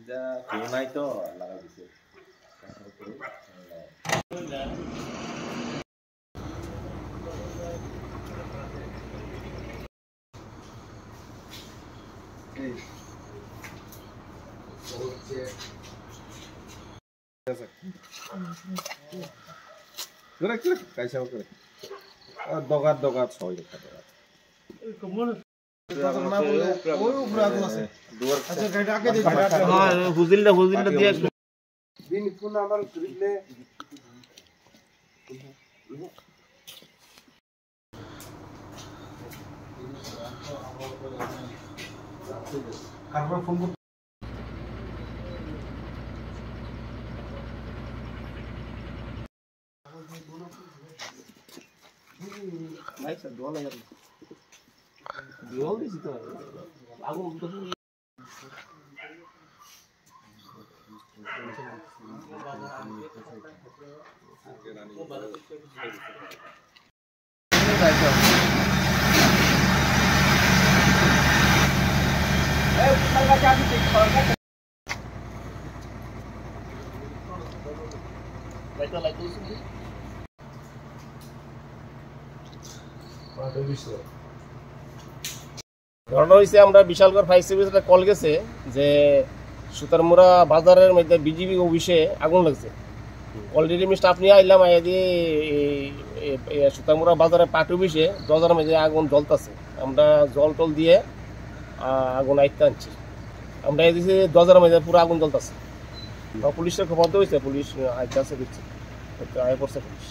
যা কেউ নাই তো লাগাই দিছে দগাত ছয় দেখা হুজিলটা দিয়ে দিন কোন আবার করিলে কারবার ফোন নাইস দোয়া লাগে দোয়া দিছি তো আগুন তো ঘটনা হয়েছে আমরা বিশালগড় ফায়ার সার্ভিসে কল গেছে যে সুতারমুড়া বাজারের মধ্যে বিজিবি অফিসে আগুন লাগছে। অলরেডি আমি স্টাফ নিয়ে আইলাম, আইয়া দিয়ে সুতারমুড়া বাজারের পার্টি অফিসে দরজার মধ্যে আগুন জ্বলতেছে। আমরা জল টল দিয়ে আগুন আইতে আনছি। আমরা এই দিয়েছি দরজার মধ্যে পুরো আগুন জ্বলতেছে। পুলিশের খবর তো হয়েছে, পুলিশ আইতে আছে দিচ্ছে, আয় পড়ছে পুলিশ।